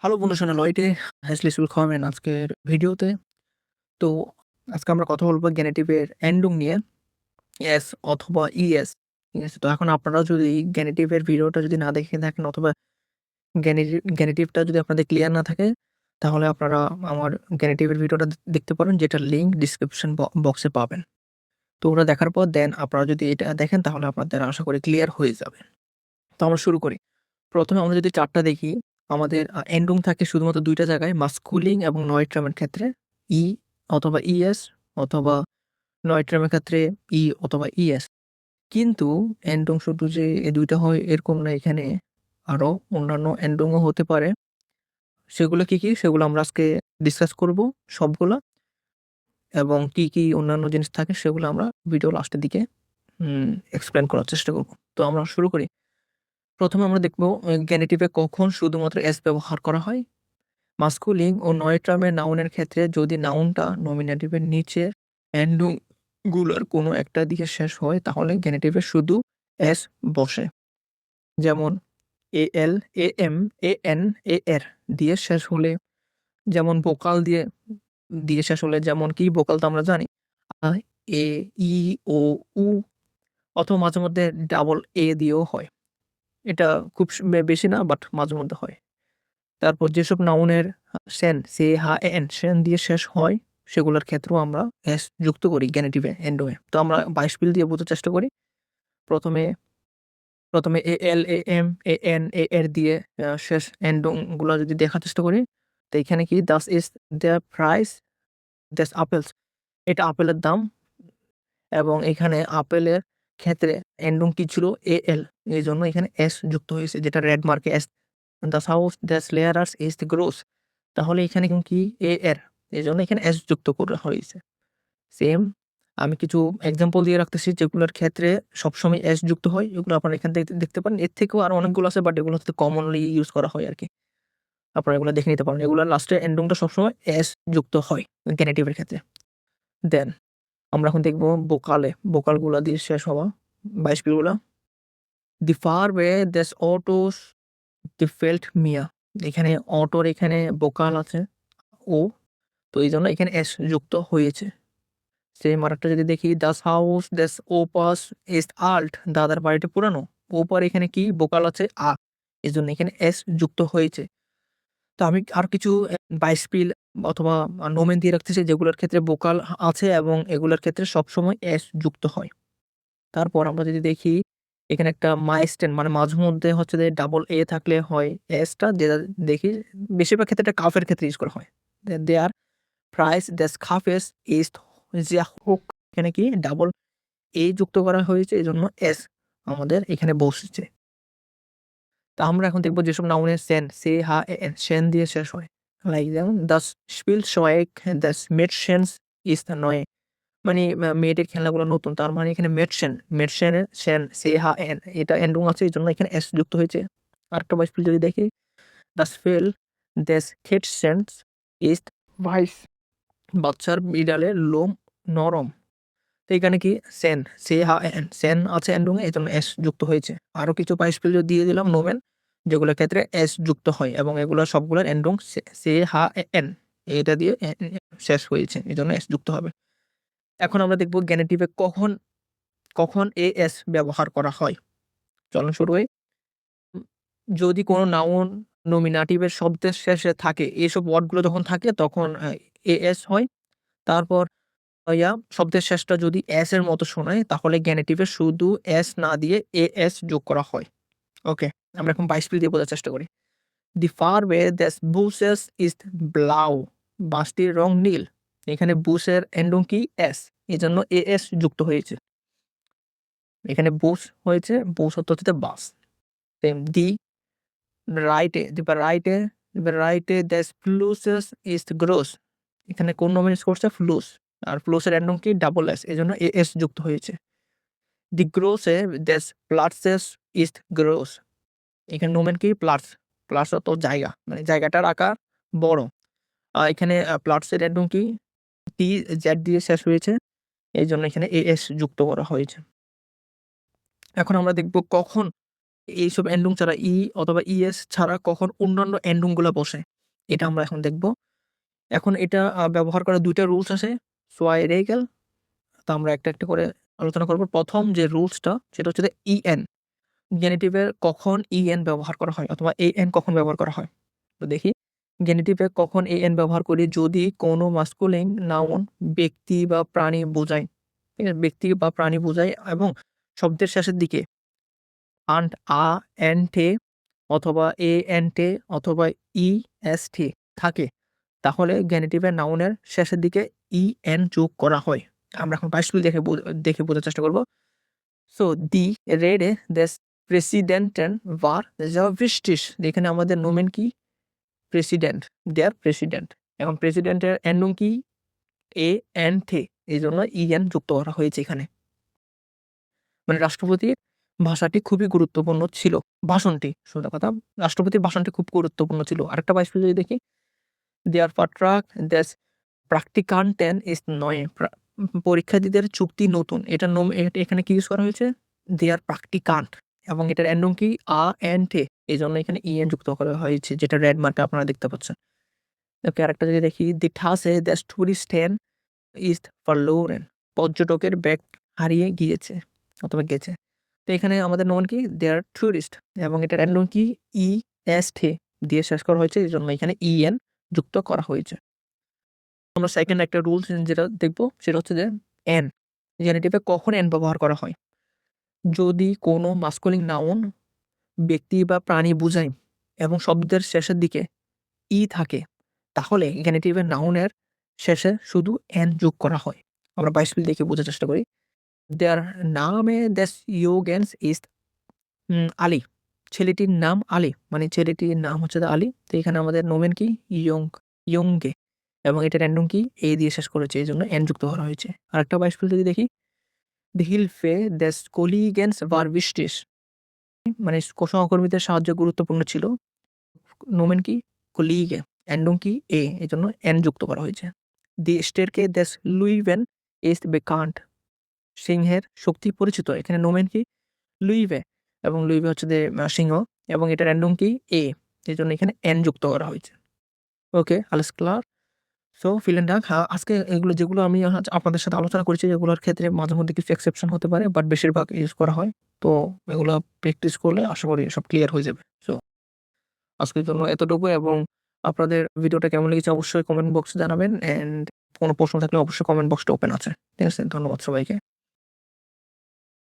Hallo wunderschöne Leute, herzlich willkommen আজকের ভিডিওতে। তো আজকে আমরা কথা বলব গেনেটিভের এন্ডং নিয়ে এস অথবা ইএস। ঠিক আছে? তো এখন আপনারা যদি গেনেটিভের ভিডিওটা যদি না দেখে থাকেন অথবা গেনেটিভটা যদি আপনাদের ক্লিয়ার না থাকে, তাহলে আপনারা আমার গেনেটিভের ভিডিওটা দেখতে পারেন যেটার লিঙ্ক ডিসক্রিপশন বক্সে পাবেন। তো ওটা দেখার পর দেন আপনারা যদি এটা দেখেন তাহলে আপনাদের আশা করি ক্লিয়ার হয়ে যাবে। তো আমরা শুরু করি। ১ম এ আমরা যদি চার্টটা দেখি, আমাদের এন্ডং থাকে শুধুমাত্র ২ টা জায়গায় মাস্কুলিন এবং নয়ট্রামের ক্ষেত্রে ই অথবা ইএস অথবা নয়ট্রামের ক্ষেত্রে ই অথবা ইএস। কিন্তু এন্ডং শুধু যে এই ২ টা হয় এরকম না, এখানে আরো অন্যান্য এন্ডংও হতে পারে। সেগুলো কি, কি? সেগুলো আমরা আজকে ডিসকাস করব সবগুলা, এবং কি, কি অন্যান্য জিনিস থাকে সেগুলো আমরা ভিডিও লাস্টের দিকে এক্সপ্লেইন করার চেষ্টা করব। তো আমরা শুরু করি। ১ম এ আমরা দেখব গেনেটিভে কখন শুধুমাত্র এস ব্যবহার করা হয়। মাস্কুলিন ও নয়ট্রামের নাউনের ক্ষেত্রে যদি নাউনটা নমিনেটিভের নিচের এন্ডং গুলোর কোনো একটা দিয়ে শেষ হয় তাহলে গেনেটিভে শুধু এস বসে। যেমন এএল, এএম, এএন, এএর দিয়ে শেষ হলে, যেমন ভোকাল দিয়ে দিয়ে শেষ হলে, যেমন কি ভোকাল তো আমরা জানি আ, এ, ই, ও, উ, অথবা মাঝে মধ্যে ডাবল এ দিয়েও হয়। এটা খুব বেশি না, বাট মাঝে মধ্যে হয়। তারপর যেসব নাউনের সেন, সে, হা, এন, সেন দিয়ে শেষ হয় সেগুলোর ক্ষেত্রেও আমরা এস যুক্ত করি গেনেটিভে, এন্ডোয়ে। তো আমরা ২২ পিল দিয়ে বোঝার চেষ্টা করি। ১ম এ ১ম এ এএল, এএম, এএন, এএর দিয়ে শেষ এন্ডং গুলা যদি দেখার চেষ্টা করি, তো এখানে কি "Das ist der Preis des Appels" এটা আপেলের দাম, এবং এখানে আপেলের ক্ষেত্রে এন্ডং কি ছিল? এএল। এজন্য এখানে এস যুক্ত হয়েছে, যেটা রেড মার্কে S. "Das Haus des Lehrers ist groß" তাহলে এখানে কিন্তু কি? এর। এজন্য এখানে এস যুক্ত করা হয়েছে। সেম আমি কিছু এক্সাম্পল দিয়ে রাখতেছি যেগুলোর ক্ষেত্রে সবসময় এস যুক্ত হয়। এগুলো আপনারা এখান থেকে দেখতে পারেন। এর থেকেও আরো অনেকগুলো আছে, বাট এগুলো হচ্ছে কমনলি ইউজ করা হয় আরকি। আপনারা এগুলো দেখে নিতে পারেন। এগুলার লাস্টে এন্ডিংটা সবসময় এস যুক্ত হয় গেনেটিভের ক্ষেত্রে। দেন আমরা এখন দেখব ভোকালে, ভোকালগুলা দিয়ে শেষ হওয়া ২২ গুলা। "Die Farbe des Autos gefällt mir" এখানে অটোর এখানে ভোকাল আছে ও, তো এইজন্য এখানে এস যুক্ত হয়েছে। সেম আরেকটা যদি দেখি, "Das Haus des Opas ist alt" দাদার বাড়িটা পুরানো। ওপার এখানে কি? ভোকাল আছে আ। এজন্য এখানে এস যুক্ত হয়েছে। তো আমি আরো কিছু ২২ পিল অথবা নোমেন দিয়ে রাখতেছি যেগুলোর ক্ষেত্রে ভোকাল আছে এবং এগুলোর ক্ষেত্রে সবসময় এস যুক্ত হয়। তারপর আমরা যদি দেখি, এখানে একটা মাইলস্টোন মানে মাঝমধ্যে হচ্ছে যে ডাবল এ থাকলে হয় এসটা, যেটা দেখি বেশিরভাগ ক্ষেত্রে এটা কাফের ক্ষেত্রে ইউজ করা হয়। দেয়ার price des Kaffees ist sehr hoch এখানে কি? ডাবল এ যুক্ত করা হয়েছে, এজন্য এস আমাদের এখানে বসছে। তো আমরা এখন দেখব যেসব নাউনের সেন, সে, হা, এন, সেন দিয়ে শেষ হয়। লাইক যেমন "Das Spielzeug des Mädchens ist neu" মানে মেয়েদের খেলনাগুলো নতুন। তার মানে এখানে মেডসেন, মেডসেনের সেন, সে, হা, এন এটা এন্ডং আছে, এজন্য এখানে এস যুক্ত হয়েছে। আরেকটা beispiel যদি দেখি, "Das Fell des Kätzchens ist weiß" বাচ্চার বিড়ালের লোম নরম। তো এখানে কি? সেন, সে, হা, এন, সেন আছে এন্ডং এ, এজন্য এস যুক্ত হয়েছে। আরো কিছু beispiel দিয়ে দিলাম নোমেন, যেগুলোর ক্ষেত্রে এস যুক্ত হয় এবং এগুলো সবগুলোর এন্ডং সে, হা, এন এটা দিয়ে শেষ হয়েছে, এজন্য এস যুক্ত হবে। এখন আমরা দেখব গেনেটিভে কখন, কখন এএস ব্যবহার করা হয়। চলুন শুরু করি। উম যদি কোনো নাউন নমিনেটিভের শব্দের শেষে থাকে, এসব ওয়ার্ডগুলো যখন থাকে তখন এএস হয়। তারপর শব্দের শেষটা যদি এস এর মতো শোনায় তাহলে গেনেটিভে শুধু এস না দিয়ে এএস যোগ করা হয়। ওকে? আমরা এখন beispiel দিয়ে বোঝার চেষ্টা করি। "Die Farbe des Busses ist blau" বাসটির রং নীল। এখানে বুসের এন্ডং কি? এস। এজন্য এএস যুক্ত হয়েছে। এখানে বুস হয়েছে, বুস অর্থ হচ্ছে bus. Same die Breite des Flusses ist groß এখানে কোন নোমেন ইউজ করছে? ফ্লুস। আর ফ্লুসের এন্ডং কি? Double S. এজন্য এএস যুক্ত হয়েছে। Die Größe des Platzes ist groß এখানে নোমেন কি? প্লাটস। প্লাটস অর্থ জায়গা। মানে জায়গাটার আকার বড়। এখানে প্লাটসের এন্ডং কি? টি, জেড দিয়ে শেষ হয়েছে। এইজন্য এখানে এএস যুক্ত করা হয়েছে। এখন আমরা দেখব কখন এইসব এন্ডুং ছাড়া ই অথবা ইএস ছাড়া কখন অন্যান্য এন্ডুং গুলা বসে, এটা আমরা এখন দেখব। এখন এটা ব্যবহার করার ২ টা রুলস আছে। সো আই রেগেল। তো আমরা একটা করে আলোচনা করব। ১ম যে রুলসটা সেটা হচ্ছে যে ইএন। গেনিটিভে কখন ইএন ব্যবহার করা হয় অথবা এএন কখন ব্যবহার করা হয়? তো দেখি, গেনিটিভে কখন এএন ব্যবহার করি? যদি কোনো মাস্কুলিন নাউন ব্যক্তি বা প্রাণী বোঝায়, ঠিক আছে? ব্যক্তি বা প্রাণী বোঝায় এবং শব্দের শেষের দিকে আন্ট, আ, এন্টে অথবা এএনটে অথবা ইএসটি থাকে, তাহলে গেনিটিভের নাউনের শেষের দিকে ইএন যোগ করা হয়। আমরা এখন বাইশগুলি দেখে বোঝার চেষ্টা করব। So die Rede des Präsidenten war sehr wichtig. এখানে আমাদের নোমেন কি? President, der president. এখন প্রেসিডেন্টের এন্ডুং কি? এএনটে। এজন্য ইএন যুক্ত করা হয়েছে এখানে। মানে রাষ্ট্রপতির ভাষাটি খুবই গুরুত্বপূর্ণ ছিল। ভাষণটি, সোজা কথা, রাষ্ট্রপতির ভাষণটি খুব গুরুত্বপূর্ণ ছিল। আরেকটা বাইশগুলি যদি দেখি, Der Vertrag des Praktikanten ist neu. পরীক্ষার্থীদের চুক্তি নতুন। এখানে কি ইউজ করা হয়েছে? দেয়ার প্র্যাকটিকান্ট এবং এটার এন্ডং কি? আ-এন-টে। এজন্য এখানে ইএন যুক্ত করা হয়েছে, যেটা রেড মার্কে আপনারা দেখতে পাচ্ছেন। ওকে, আরেকটা যদি দেখি, Die Tasse des Touristen ist verloren. পর্যটকের ব্যাগ হারিয়ে গিয়েছে অথবা গেছে। তো এখানে আমাদের নোন কি? দেয়ার টুরিস্ট এবং এটার এন্ডং কি? ই-এস-টি দিয়ে শেষ করা হয়েছে। এজন্য এখানে ইএন যুক্ত করা হয়েছে। আমরা সেকেন্ড একটা রুলস যেটা দেখব সেটা হচ্ছে যে এন। জেনেটিভে কখন এন ব্যবহার করা হয়? যদি কোনো মাস্কুলিন নাউন ব্যক্তি বা প্রাণী বোঝায় এবং শব্দের শেষের দিকে ই থাকে, তাহলে গেনিটিভের নাউনের শেষে শুধু এন যোগ করা হয়। আমরা ২২ মিনিট দেখে বোঝার চেষ্টা করি। Der Name des Jungens ist Ali. ছেলেটির নাম আলী। মানে ছেলেটির নাম হচ্ছে আলী। তো এখানে আমাদের নোমেন কি? ইয়ংগে এবং এটার এন্ডং কি? এ দিয়ে শেষ করেছে। এজন্য এন যুক্ত করা হয়েছে। আরেকটা বাইশফুল যদি দেখি, Die Hilfe des Kollegens war wichtig. মানে সহকর্মীদের সাহায্য গুরুত্বপূর্ণ ছিল। নোমেন কি? Kollege, এন্ডং কি? এ। এজন্য এন যুক্ত করা হয়েছে। Die Stärke des Löwen ist bekannt. সিংহের শক্তি পরিচিত। এখানে নোমেন কি? লুইভে এবং লুইভে হচ্ছে যে সিংহ এবং এটার এন্ডং কি? এ। এজন্য এখানে এন যুক্ত করা হয়েছে। ওকে, alles klar. সো ভিলেন ডাক। আজকে এগুলো যেগুলো আমি আপনাদের সাথে আলোচনা করেছি, এগুলোর ক্ষেত্রে মাঝে মধ্যে কিছু এক্সেপশন হতে পারে, বাট বেশিরভাগ ইউজ করা হয়। তো এগুলো প্র্যাকটিস করলে আশা করি সব ক্লিয়ার হয়ে যাবে। সো আজকের জন্য এতটুকু এবং আপনাদের ভিডিওটা কেমন লেগেছে অবশ্যই কমেন্ট বক্সে জানাবেন। অ্যান্ড কোনো প্রশ্ন থাকলে অবশ্যই কমেন্ট বক্সটা ওপেন আছে। ঠিক আছে? ধন্যবাদ সবাইকে।